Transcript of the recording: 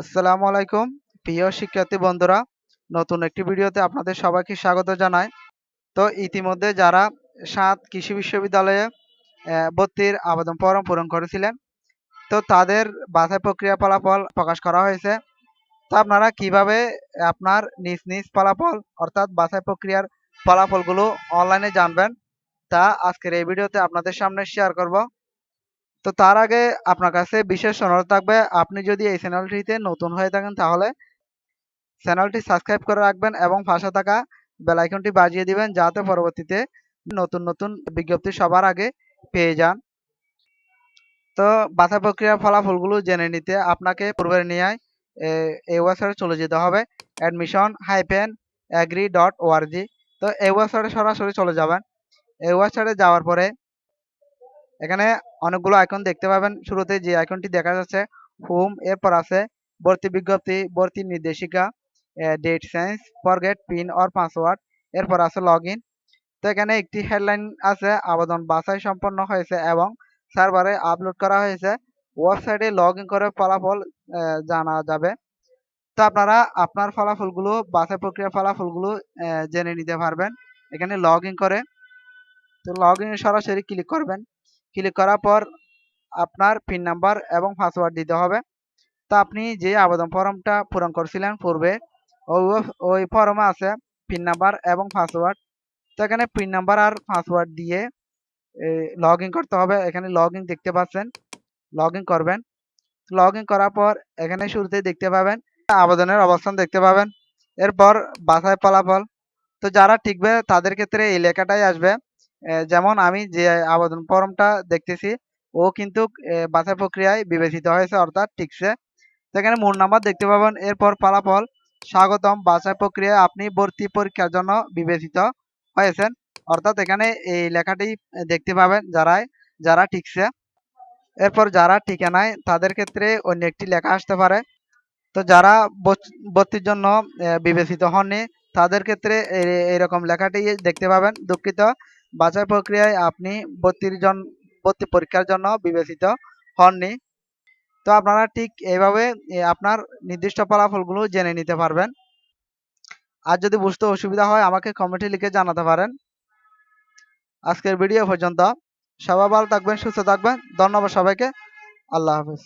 আসসালামু আলাইকুম প্রিয় শিক্ষার্থী বন্ধুরা, নতুন একটি ভিডিওতে আপনাদের সবাইকে স্বাগত জানাই। তো ইতিমধ্যে যারা ৭ কৃষি বিশ্ববিদ্যালয়ে ভর্তির আবেদন ফরম পূরণ করেছিলেন, তো তাদের বাছাই প্রক্রিয়া ফলাফল প্রকাশ করা হয়েছে। তো আপনারা কিভাবে আপনার নিজ নিজ ফলাফল অর্থাৎ বাছাই প্রক্রিয়ার ফলাফলগুলো অনলাইনে জানবেন, তা আজকের এই ভিডিওতে আপনাদের সামনে শেয়ার করব। তো তার আগে আপনার কাছে বিশেষ অনুরোধ থাকবে, আপনি যদি এই চ্যানেলটিতে নতুন হয়ে থাকেন তাহলে চ্যানেলটি সাবস্ক্রাইব করে রাখবেন এবং পাশে থাকা বেল আইকনটি বাজিয়ে দিবেন, যাতে পরবর্তীতে নতুন নতুন বিজ্ঞপ্তি সবার আগে পেয়ে যান। তো বাছাই প্রক্রিয়ার ফলাফলগুলো জেনে নিতে আপনাকে পূর্বের নিয়ে এই ওয়েবসাইটে চলে যেতে হবে, admission-agri.org। তো এই ওয়েবসাইটে সরাসরি চলে যাবেন। এই ওয়েবসাইটে যাওয়ার পরে এখানে অনেকগুলো আইকন দেখতে পাবেন। শুরুতে যে আইকনটি দেখা যাচ্ছে হোম, এরপর আছে ভর্তি বিজ্ঞপ্তি, ভর্তি নির্দেশিকা, date change, forget pin or password, এরপর আছে লগ ইন। তো এখানে একটি হেডলাইন আছে, আবেদন বাছাই সম্পন্ন হয়েছে এবং সার্ভারে আপলোড করা হয়েছে, ওয়েবসাইটে লগ ইন করে ফলাফল জানা যাবে। তো আপনারা আপনার ফলাফলগুলো, বাছাই প্রক্রিয়ার ফলাফলগুলো জেনে নিতে পারবেন এখানে লগ ইন করে। তো লগ ইনে সরাসরি ক্লিক করবেন। ক্লিক করার পর আপনার পিন নাম্বার এবং পাসওয়ার্ড দিতে হবে। তো আপনি যে আবেদন ফর্মটা পূরণ করছিলেন পূর্বে, ওই ফর্মে আছে পিন নাম্বার এবং পাসওয়ার্ড। তো এখানে পিন নাম্বার আর পাসওয়ার্ড দিয়ে লগ ইন করতে হবে। এখানে লগ ইন দেখতে পাচ্ছেন, লগ ইন করবেন। লগ ইন করার পর এখানে শুরুতেই দেখতে পাবেন আবেদনের অবস্থান দেখতে পাবেন, এরপর বাছাই ফলাফল। তো যারা টিকবে তাদের ক্ষেত্রে এই লেখাটাই আসবে। যেমন আমি যে আবেদন ফর্মটা দেখতেছি, ও কিন্তু বাছাই প্রক্রিয়ায় বিবেচিত হয়েছে, অর্থাৎ টিকছে। তো এখানে মোট নাম্বার দেখতে পাবেন, এরপর ফলাফল, স্বাগতম, বাছাই প্রক্রিয়ায় আপনি ভর্তি পরীক্ষার জন্য বিবেচিত হয়েছেন। অর্থাৎ এখানে এই লেখাটি দেখতে পাবেন যারা টিকছে। এরপর যারা টিকে নাই তাদের ক্ষেত্রে অন্য একটি লেখা আসতে পারে। তো যারা ভর্তির জন্য বিবেচিত হননি তাদের ক্ষেত্রে এরকম লেখাটি দেখতে পাবেন, দুঃখিত, বাছাই প্রক্রিয়ায় আপনি ভর্তি পরীক্ষার জন্য বিবেচিত হননি। তো আপনারা ঠিক এইভাবে আপনার নির্দিষ্ট ফলাফলগুলো জেনে নিতে পারবেন। আর যদি বুঝতে অসুবিধা হয় আমাকে কমেন্টে লিখে জানাতে পারেন। আজকের ভিডিও পর্যন্ত। সবাই ভালো থাকবেন, সুস্থ থাকবেন। ধন্যবাদ সবাইকে। আল্লাহ হাফেজ।